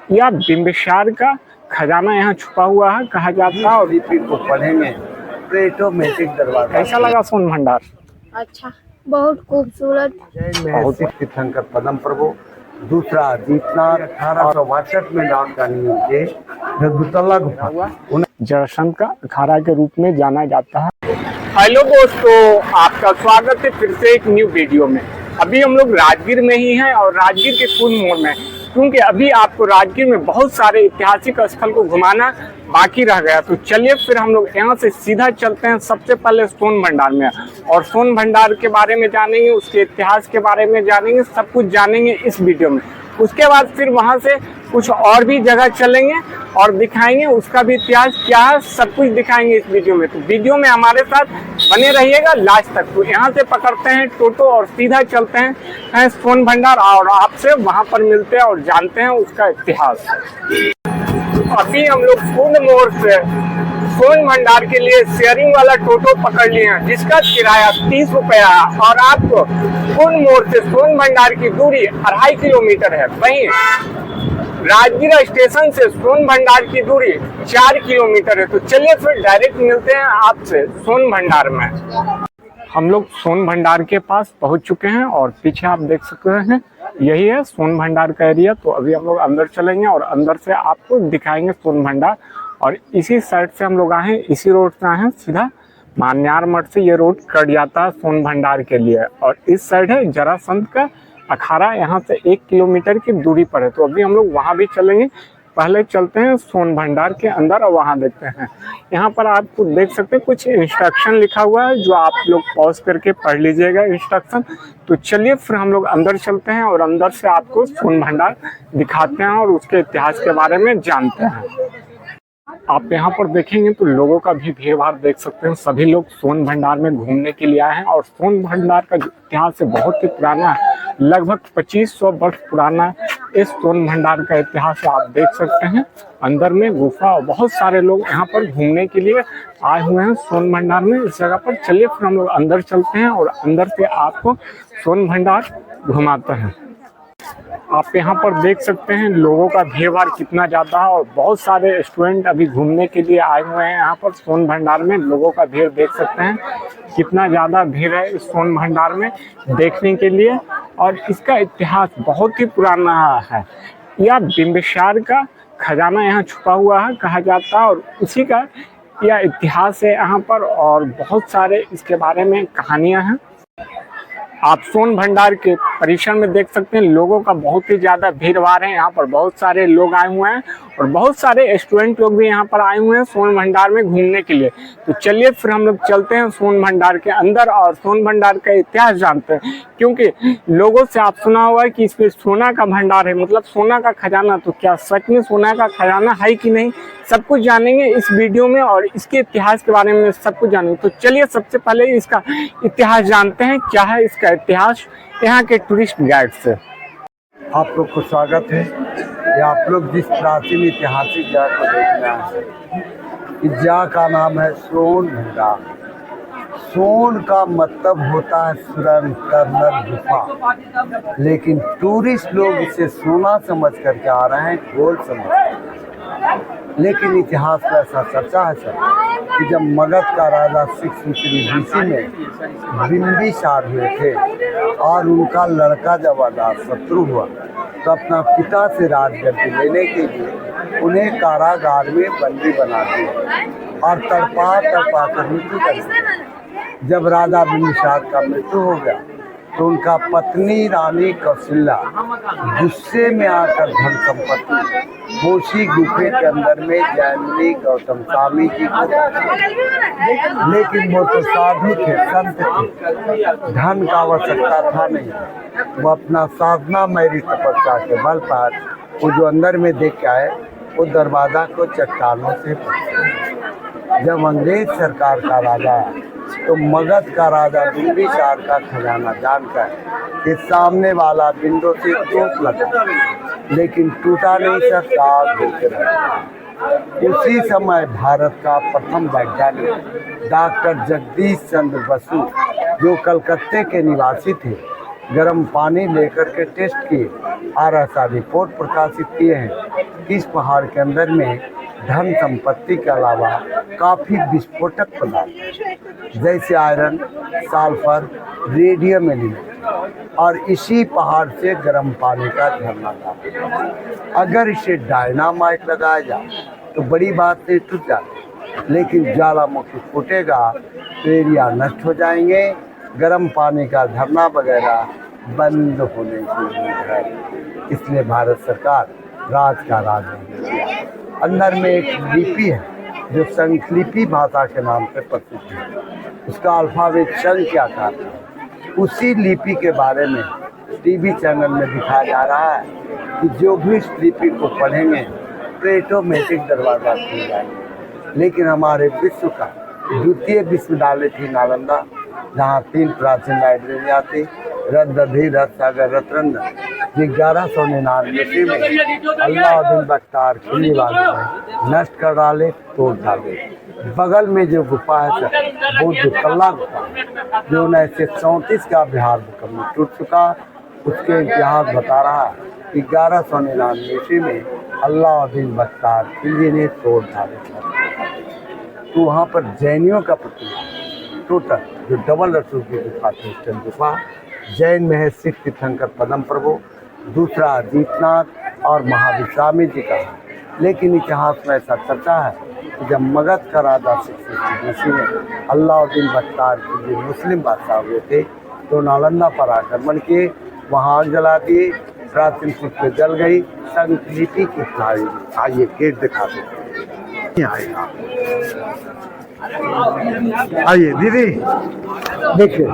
या बिम्बिसार का खजाना यहाँ छुपा हुआ है कहा जाता है। और लिपि को पढ़ेंगे तो ऑटोमेटिक दरवाजा। कैसा लगा सोन भंडार? अच्छा, बहुत खूबसूरत। बहुत तीर्थंकर पदम प्रभु। दूसरा दीपनाथ 1862 में नाम का नियम के रघुतला गुफा जरासंध का अखाड़ा के रूप में जाना जाता है। हेलो दोस्तों, आपका स्वागत है फिर से एक न्यू वीडियो में। अभी हम लोग राजगीर में ही हैं और राजगीर के कुन मोड़ में, क्योंकि अभी आपको राजगीर में बहुत सारे ऐतिहासिक स्थल को घुमाना बाकी रह गया। तो चलिए फिर हम लोग यहाँ से सीधा चलते हैं सबसे पहले सोन भंडार में, और सोन भंडार के बारे में जानेंगे, उसके इतिहास के बारे में जानेंगे, सब कुछ जानेंगे इस वीडियो में। उसके बाद फिर वहाँ से कुछ और भी जगह चलेंगे और दिखाएंगे उसका भी इतिहास क्या है, सब कुछ दिखाएंगे इस वीडियो में। तो वीडियो में हमारे साथ बने रहिएगा लास्ट तक। तो यहाँ से पकड़ते हैं टोटो और सीधा चलते हैं सोन भंडार, और आपसे वहाँ पर मिलते हैं और जानते हैं उसका इतिहास। अभी हम लोग कुन मोड़ से सोन भंडार के लिए शेयरिंग वाला टोटो पकड़ लिए हैं, जिसका किराया 30 रुपया है, और आपको कुन मोड़ से सोन भंडार की दूरी 2.5 किलोमीटर है। वहीं राजगीर स्टेशन से सोन भंडार की दूरी 4 किलोमीटर है। तो चलिए फिर डायरेक्ट मिलते हैं आपसे सोन भंडार में। हम लोग सोन भंडार के पास पहुंच चुके हैं और पीछे आप देख सकते हैं यही है सोन भंडार का एरिया। तो अभी हम लोग अंदर चलेंगे और अंदर से आपको दिखाएंगे सोन भंडार। और इसी साइड से हम लोग आए हैं, इसी रोड से आए हैं, सीधा मान्यार मठ से ये रोड कट जाता है सोन भंडार के लिए। और इस साइड है जरासंध का अखाड़ा, यहाँ से 1 किलोमीटर की दूरी पर है। तो अभी हम लोग वहाँ भी चलेंगे। पहले चलते हैं सोन भंडार के अंदर और वहाँ देखते हैं। यहाँ पर आपको देख सकते हैं कुछ इंस्ट्रक्शन लिखा हुआ है, जो आप लोग पॉज करके पढ़ लीजिएगा इंस्ट्रक्शन। तो चलिए फिर हम लोग अंदर चलते हैं और अंदर से आपको सोन भंडार दिखाते हैं और उसके इतिहास के बारे में जानते हैं। आप यहाँ पर देखेंगे तो लोगों का भी भीड़ भाड़ देख सकते हैं। सभी लोग सोन भंडार में घूमने के लिए आए हैं। और सोन भंडार का जो इतिहास है बहुत ही पुराना है, लगभग 2500 वर्ष पुराना इस सोन भंडार का इतिहास आप देख सकते हैं। अंदर में गुफा और बहुत सारे लोग यहाँ पर घूमने के लिए आए हुए हैं सोन भंडार में इस जगह पर। चलिए फिर हम लोग अंदर चलते हैं और अंदर से आपको सोन भंडार घुमाते हैं। आप यहाँ पर देख सकते हैं लोगों का भीड़ भाड़ कितना ज़्यादा है, और बहुत सारे स्टूडेंट अभी घूमने के लिए आए हुए हैं यहाँ पर सोन भंडार में। लोगों का भीड़ देख सकते हैं कितना ज़्यादा भीड़ है इस सोन भंडार में देखने के लिए। और इसका इतिहास बहुत ही पुराना है। यह बिम्बिसार का खजाना यहाँ छुपा हुआ है कहा जाता है, और उसी का यह इतिहास है यहाँ पर। और बहुत सारे इसके बारे में कहानियाँ हैं। आप सोन भंडार के परिसर में देख सकते हैं लोगों का बहुत ही ज़्यादा भीड़ भाड़ है। यहाँ पर बहुत सारे लोग आए हुए हैं और बहुत सारे स्टूडेंट लोग भी यहाँ पर आए हुए हैं सोन भंडार में घूमने के लिए। तो चलिए फिर हम लोग चलते हैं सोन भंडार के अंदर और सोन भंडार का इतिहास जानते हैं। क्योंकि लोगों से आप सुना हुआ है कि इसमें सोना का भंडार है, मतलब सोना का खजाना। तो क्या सच में सोना का खजाना है कि नहीं, सब कुछ जानेंगे इस वीडियो में, और इसके इतिहास के बारे में सब कुछ जानेंगे। तो चलिए सबसे पहले इसका इतिहास जानते हैं, क्या है इसका इतिहास यहाँ के टूरिस्ट गाइड से। आप लोग को स्वागत है। ये आप लोग जिस प्राचीन ऐतिहासिक जगह को देखना है, इस जगह का नाम है सोन भंडार। सोन का मतलब होता है सुरंग, टनल, गुफा, लेकिन टूरिस्ट लोग इसे सोना समझ करके आ रहे हैं, गोल्ड समझ कर। लेकिन इतिहास में ऐसा चर्चा है सर कि जब मगध का राजा 603 BC में बिम्बिसार हुए थे और उनका लड़का जब अजातशत्रु हुआ, तो अपना पिता से राजगद्दी लेने के लिए उन्हें कारागार में बंदी बना दिया और तड़पा कर मृत्यु कर दी। जब राजा बिम्बिसार का मृत्यु हो गया तो उनका पत्नी रानी कौशल्या गुस्से में आकर धन संपत्ति कोशी गुफे के अंदर में जैमिनी गौतम स्वामी जी को, लेकिन वो तो साधु थे, संत थे, धन का आवश्यकता था नहीं। वो अपना साधना मैरी तपस्या के बल पर वो जो अंदर में देख के आए, वो दरवाजा को चट्टानों से जब अंग्रेज सरकार का राजा आया तो मगध का राजा बिम्बिसार का खजाना जानकर कि सामने वाला बिंदु से चोट लगा, लेकिन टूटा नहीं, सर दाग होते रहा। उसी समय भारत का प्रथम वैज्ञानिक डॉक्टर जगदीश चंद्र बसु, जो कलकत्ते के निवासी थे, गर्म पानी लेकर के टेस्ट किए और ऐसा रिपोर्ट प्रकाशित किए हैं कि इस पहाड़ के अंदर में धन संपत्ति के अलावा काफ़ी विस्फोटक पदार्थ जैसे आयरन, सल्फर, रेडियम एलिमेंट और इसी पहाड़ से गर्म पानी का झरना था। अगर इसे डायनामाइट लगाया जाए तो बड़ी बात नहीं टूट जाती, लेकिन ज्वालामुखी फूटेगा तो एरिया नष्ट हो जाएंगे, गर्म पानी का झरना वगैरह बंद होने की उम्मीद है। इसलिए भारत सरकार राज का राज नहीं किया। अंदर में एक लिपि है जो संस्कृति भाषा के नाम से प्रसिद्ध है, उसका अल्फाबेट शन के आकार है। उसी लिपि के बारे में टीवी चैनल में दिखाया जा रहा है कि जो भी इस लिपि को पढ़ेंगे तो ऑटोमेटिक दरवाजा खुल जाएंगे। लेकिन हमारे विश्व का द्वितीय विश्वविद्यालय थी नालंदा, जहाँ 3 प्राचीन लाइब्रेरियाँ थी, रद्दधी, रत्सागर, रतरंद, 1199 में अलाउद्दीन बख्तियार खिलजी वाले ने नष्ट कर डाले, तोड़ डाले। बगल में जो गुफा है सर, वो दुतल्ला गुफा जो 1934 का बिहार भूकंप में टूट चुका, उसके इतिहास बता रहा है कि 1199 में अलाउद्दीन बख्तियार खिलजी ने तोड़ डाले। तो वहाँ पर जैनियों का प्रतिमा टोटल जो डबल रसूल की गुफा थी, ईस्टर्न गुफा जैन में है सिख तीर्थंकर पद्म प्रभु, दूसरा अजीतनाथ और महावीर स्वामी जी का है। लेकिन इतिहास में ऐसा चर्चा है कि जब मगध का राजा सिख में अलाउद्दीन बख्तियार खिलजी मुस्लिम बादशाह हुए थे तो नालंदा पर आक्रमण किए, वहाँ आग जला दिए, प्राचीन पुस्तकें जल गई, संस्कृति की खाई। आइए गेट दिखा देते हैं। आइए दीदी देखिए,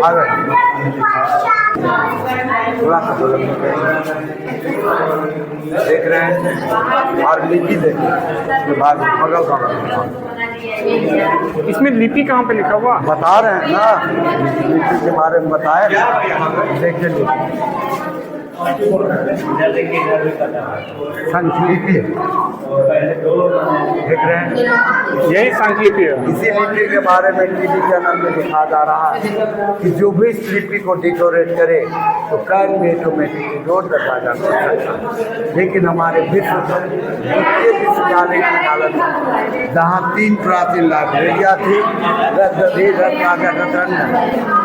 आ गए थोड़ा सा देख रहे हैं और लिपि देखिए बाद बगल का। इसमें लिपि कहाँ पे लिखा हुआ बता रहे हैं ना, लिपि के बारे में बताए, देखिए लिपि संस्कृति देख रहे हैं, यही संस्कृति है। इसी लिपि के बारे में टीवी चैनल में दिखा जा रहा है कि जो भी इस लिपि को डेकोरेट करे तो कैन में ऑटोमेटिकली रोड रखा जा सकता है। लेकिन हमारे विश्वविद्यालय की नालंदा, जहाँ 3 प्राचीन लाइब्रेरियाँ थी, रद्दधी, रत्नागर, रतरंद,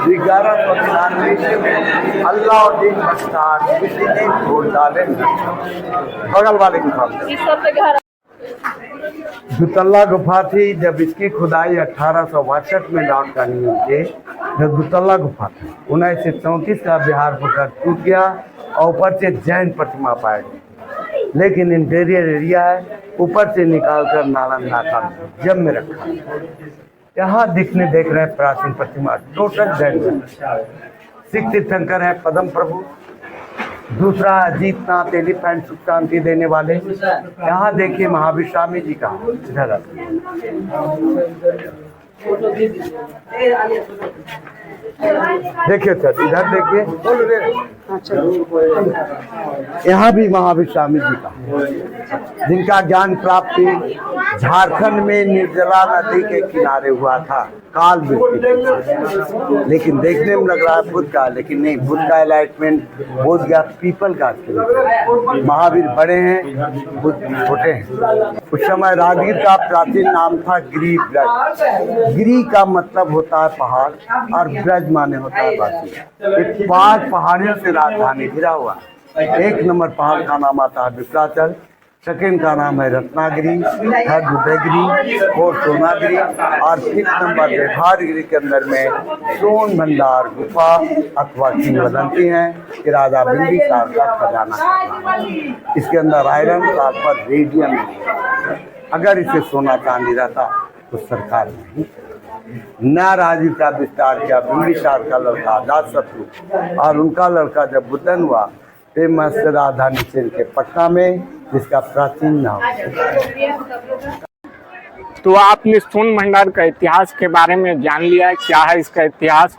1199 में अलाउद्दीन बख्तियार खिलजी ने तोड़ डाले। बगल वाले गुफा दुतल्ला गुफा थी। जब इसकी खुदाई 1862 में लॉर्ड कैनिंघम के जब दुतल्ला गुफा थी, 1934 का बिहार भूकंप टूट गया और ऊपर से जैन प्रतिमा पाई गई। लेकिन इंटीरियर एरिया है, ऊपर से निकाल कर नालंदा का जम में रखा। यहाँ देख रहे हैं प्राचीन प्रतिमा टोटल जैन। सिख तीर्थंकर है पद्म प्रभु, दूसरा अजीतनाथ एलिफेंट सुख शांति देने वाले। यहाँ देखिए महावीर स्वामी जी का, इधर देखिए सर, इधर देखिए, यहाँ भी महावीर स्वामी जी का, जिनका ज्ञान प्राप्ति झारखंड में निर्जला नदी के किनारे हुआ था, काल वृत्ति। लेकिन देखने में लग रहा है बुद्ध का, लेकिन नहीं, बुद्ध का एलाइटमेंट बोध गया पीपल का। महावीर बड़े हैं, बुद्ध छोटे हैं। उस समय राजगीर का प्राचीन नाम था गिरी ब्रज। गिरी का मतलब होता है पहाड़ और ब्रज माने होता है वासी। ये 5 पहाड़ियों से राजधानी घिरा हुआ। 1 नंबर पहाड़ का नाम आता है विकराचल, सेकेंड का नाम है रत्नागिरी, थर्ड उदयगिरी, 4 सोनागिरी और 5th नंबर देवहारगिरी के अंदर में सोन भंडार गुफा अथवा किंवदंती है कि राजा बिंबिसार का खजाना। इसके अंदर आयरन, सल्फर, रेडियम। अगर इसे सोना चांदी रहता तो सरकार नहीं। नया राज्य का विस्तार किया बिंबिसार का लड़का अजातशत्रु, और उनका लड़का जब बुद्धन हुआ फेमस राजधानी चीन के पटना में, जिसका प्राचीन नाम। तो आपने सोन भंडार का इतिहास के बारे में जान लिया है, क्या है इसका इतिहास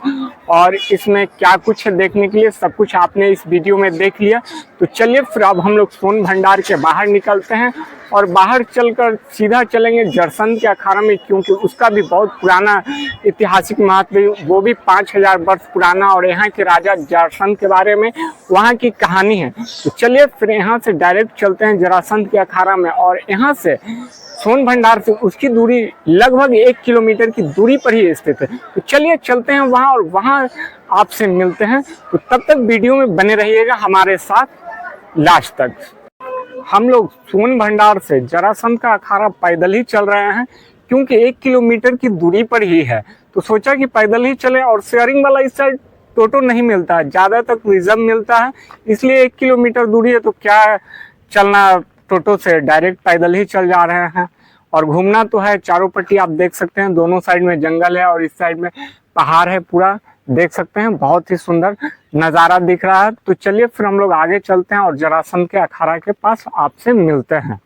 और इसमें क्या कुछ है देखने के लिए, सब कुछ आपने इस वीडियो में देख लिया। तो चलिए फिर अब हम लोग सोन भंडार के बाहर निकलते हैं और बाहर चलकर सीधा चलेंगे जरासंध के अखाड़ा में, क्योंकि उसका भी बहुत पुराना ऐतिहासिक महत्व है, वो भी 5000 वर्ष पुराना, और यहाँ के राजा जरासंध के बारे में वहाँ की कहानी है। तो चलिए फिर यहाँ से डायरेक्ट चलते हैं जरासंध के अखाड़ा में, और यहाँ से सोन भंडार से उसकी दूरी लगभग 1 किलोमीटर की दूरी पर ही स्थित है। तो चलिए चलते हैं वहाँ और वहाँ आपसे मिलते हैं। तो तब तक वीडियो में बने रहिएगा हमारे साथ लास्ट तक। हम लोग सोन भंडार से जरासंध का अखाड़ा पैदल ही चल रहे हैं, क्योंकि 1 किलोमीटर की दूरी पर ही है। तो सोचा कि पैदल ही चले, और शेयरिंग वाला इस साइड टोटो नहीं मिलता है, ज़्यादातर रिजर्व मिलता है, इसलिए 1 किलोमीटर दूरी है तो क्या चलना, टोटो से डायरेक्ट पैदल ही चल जा रहे हैं। और घूमना तो है, चारों पट्टी आप देख सकते हैं, दोनों साइड में जंगल है और इस साइड में पहाड़ है, पूरा देख सकते हैं, बहुत ही सुंदर नज़ारा दिख रहा है। तो चलिए फिर हम लोग आगे चलते हैं और जरासंध के अखाड़ा के पास आपसे मिलते हैं।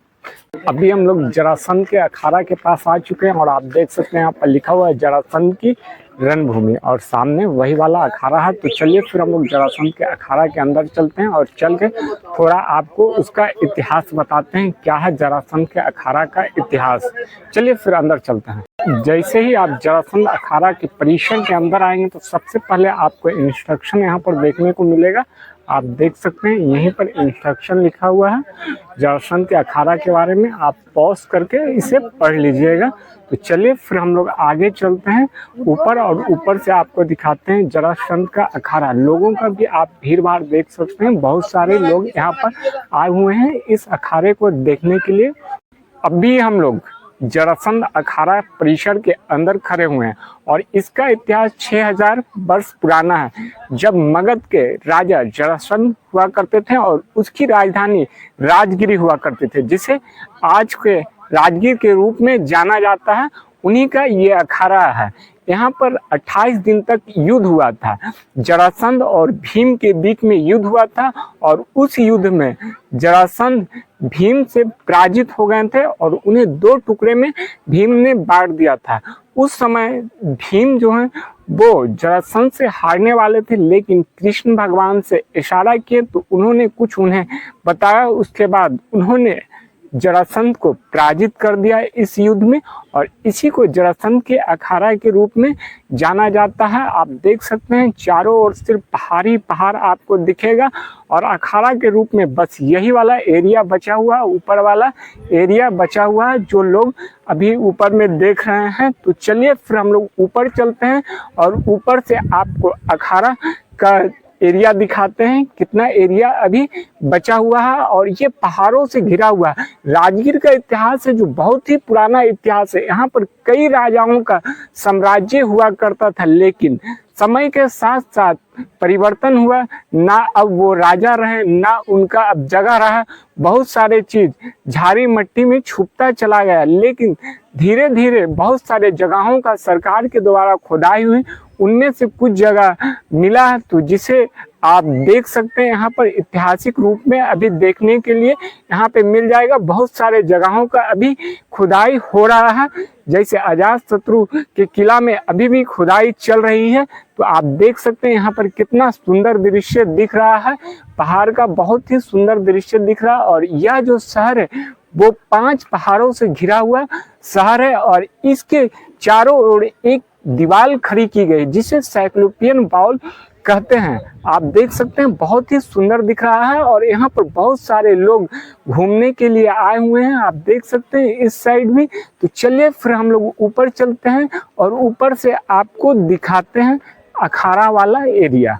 अभी हम लोग जरासंध के अखाड़ा के पास आ चुके हैं और आप देख सकते हैं यहाँ पर लिखा हुआ है जरासंध की रणभूमि, और सामने वही वाला अखाड़ा है। तो चलिए फिर हम लोग जरासंध के अखाड़ा के अंदर चलते हैं और चल के थोड़ा आपको उसका इतिहास बताते हैं, क्या है जरासंध के अखाड़ा का इतिहास। चलिए फिर अंदर चलते हैं। जैसे ही आप जरासंध अखाड़ा के परिसर के अंदर आएंगे तो सबसे पहले आपको इंस्ट्रक्शन यहाँ पर देखने को मिलेगा। आप देख सकते हैं यहीं पर इंस्ट्रक्शन लिखा हुआ है जरासंध के अखाड़ा के बारे में, आप पॉज करके इसे पढ़ लीजिएगा। तो चलिए फिर हम लोग आगे चलते हैं ऊपर, और ऊपर से आपको दिखाते हैं जरासंध का अखाड़ा। लोगों का भी आप भीड़ भाड़ देख सकते हैं, बहुत सारे लोग यहाँ पर आए हुए हैं इस अखाड़े को देखने के लिए। अभी हम लोग जरासंध अखाड़ा परिसर के अंदर खड़े हुए हैं और इसका इतिहास 6000 वर्ष पुराना है, जब मगध के राजा जरासंध हुआ करते थे और उसकी राजधानी राजगिरी हुआ करते थे, जिसे आज के राजगीर के रूप में जाना जाता है। उन्हीं का ये अखाड़ा है। यहाँ पर 28 दिन तक युद्ध हुआ था, जरासंध और भीम के बीच में युद्ध हुआ था, और उस युद्ध में जरासंध भीम से पराजित हो गए थे और उन्हें 2 टुकड़े में भीम ने बांट दिया था। उस समय भीम जो है वो जरासंध से हारने वाले थे, लेकिन कृष्ण भगवान से इशारा किए तो उन्होंने कुछ उन्हें बताया, उसके बाद उन्होंने जरासंध को पराजित कर दिया इस युद्ध में, और इसी को जरासंध के अखाड़ा के रूप में जाना जाता है। आप देख सकते हैं चारों ओर सिर्फ पहाड़ी पहाड़ आपको दिखेगा, और अखाड़ा के रूप में बस यही वाला एरिया बचा हुआ, ऊपर वाला एरिया बचा हुआ है जो लोग अभी ऊपर में देख रहे हैं। तो चलिए फिर हम लोग ऊपर चलते हैं और ऊपर से आपको अखाड़ा का एरिया दिखाते हैं, कितना एरिया अभी बचा हुआ है, और ये पहाड़ों से घिरा हुआ है। राजगीर का इतिहास है जो बहुत ही पुराना इतिहास है। यहाँ पर कई राजाओं का साम्राज्य हुआ करता था, लेकिन समय के साथ साथ परिवर्तन हुआ, ना अब वो राजा रहे ना उनका अब जगह रहा, बहुत सारे चीज झाड़ी मट्टी में छुपता चला गया। लेकिन धीरे धीरे बहुत सारे जगहों का सरकार के द्वारा खुदाई हुई, उनमें से कुछ जगह मिला, तो जिसे आप देख सकते हैं यहाँ पर ऐतिहासिक रूप में अभी देखने के लिए यहाँ पे मिल जाएगा। बहुत सारे जगहों का अभी खुदाई हो रहा है, जैसे अजातशत्रु के किला में अभी भी खुदाई चल रही है। तो आप देख सकते हैं यहाँ पर कितना सुंदर दृश्य दिख रहा है, पहाड़ का बहुत ही सुंदर दृश्य दिख रहा है। और यह जो शहर है वो 5 पहाड़ों से घिरा हुआ शहर है, और इसके चारों ओर एक दीवार खड़ी की गई जिसे साइक्लोपियन वॉल कहते हैं। आप देख सकते हैं बहुत ही सुंदर दिख रहा है, और यहाँ पर बहुत सारे लोग घूमने के लिए आए हुए हैं, आप देख सकते हैं इस साइड भी। तो चलिए फिर हम लोग ऊपर चलते हैं और ऊपर से आपको दिखाते हैं अखाड़ा वाला एरिया।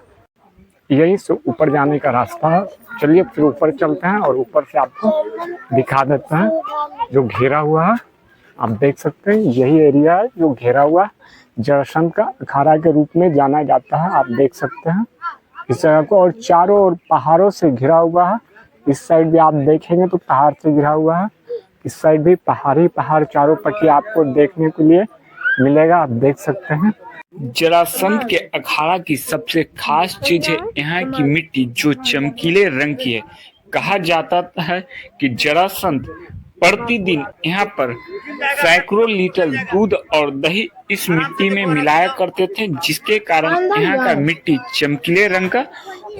यहीं से ऊपर जाने का रास्ता है। चलिए फिर ऊपर चलते हैं और ऊपर से आपको दिखा देते हैं जो घेरा हुआ है। आप देख सकते हैं यही एरिया है जो घेरा हुआ जरासंध का अखाड़ा के रूप में जाना जाता है। आप देख सकते हैं इस जगह को, और चारों ओर पहाड़ों से घिरा हुआ है। इस साइड भी आप देखेंगे तो पहाड़ से घिरा हुआ है, इस साइड भी पहाड़ी पहाड़ चारों पट्टी आपको देखने के लिए मिलेगा। आप देख सकते हैं जरासंध के अखाड़ा की सबसे खास चीज है यहाँ की मिट्टी जो चमकीले रंग की है। कहा जाता है कि जरासंध प्रतिदिन यहाँ पर सैकड़ों लीटर दूध और दही इस मिट्टी में मिलाया करते थे, जिसके कारण यहाँ का मिट्टी चमकीले रंग का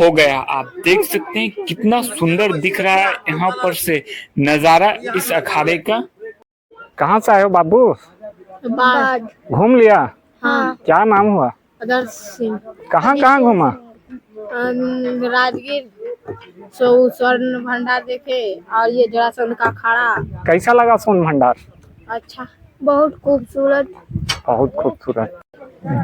हो गया। आप देख सकते हैं कितना सुंदर दिख रहा है यहाँ पर से नजारा इस अखाड़े का। कहाँ से आए हो बाबू? बाढ़। घूम लिया? हाँ। क्या नाम हुआ? आदर्श सिंह। कहाँ घूमा? राजगीर स्वर्ण भंडार देखे और ये जरासंध का अखाड़ा। कैसा लगा सोन भंडार? अच्छा, बहुत खूबसूरत। बहुत खूबसूरत।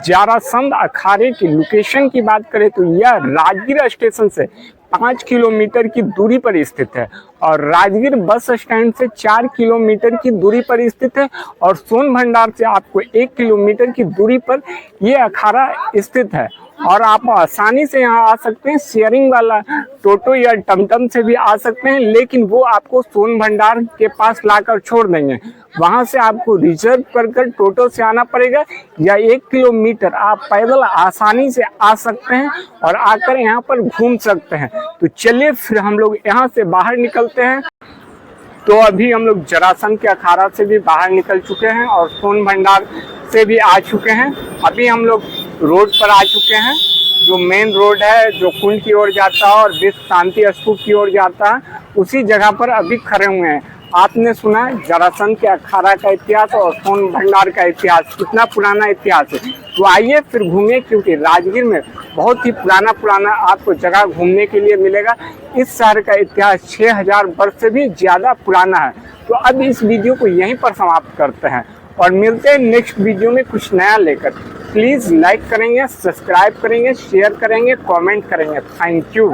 जरासंध अखाड़े की लोकेशन की बात करें तो यह राजगीर स्टेशन से 5 किलोमीटर की दूरी पर स्थित है और राजगीर बस स्टैंड से 4 किलोमीटर की दूरी पर स्थित है और सोन भंडार से आपको 1 किलोमीटर की दूरी पर यह अखाड़ा स्थित है और आप आसानी से यहाँ आ सकते हैं। शेयरिंग वाला टोटो या टमटम से भी आ सकते हैं, लेकिन वो आपको सोन भंडार के पास लाकर छोड़ देंगे। वहाँ से आपको रिजर्व कर टोटो से आना पड़ेगा या 1 किलोमीटर आप पैदल आसानी से आ सकते हैं और आकर यहाँ पर घूम सकते हैं। तो चलिए फिर हम लोग यहाँ से बाहर निकलते हैं। तो अभी हम लोग जरासंध के अखाड़ा से भी बाहर निकल चुके हैं और सोन भंडार से भी आ चुके हैं। अभी हम लोग रोड पर आ चुके हैं, जो मेन रोड है जो कुंड की ओर जाता है और विश्व शांति स्तूप की ओर जाता है, उसी जगह पर अभी खड़े हुए हैं। आपने सुना जरासंध के अखाड़ा का इतिहास और सोन भंडार का इतिहास, कितना पुराना इतिहास है। तो आइए फिर घूमिए, क्योंकि राजगीर में बहुत ही पुराना आपको जगह घूमने के लिए मिलेगा। इस शहर का इतिहास 6000 वर्ष से भी ज़्यादा पुराना है। तो अब इस वीडियो को यहीं पर समाप्त करते हैं और मिलते हैं नेक्स्ट वीडियो में कुछ नया लेकर। प्लीज़ लाइक करेंगे, सब्सक्राइब करेंगे, शेयर करेंगे, कमेंट करेंगे। Thank you.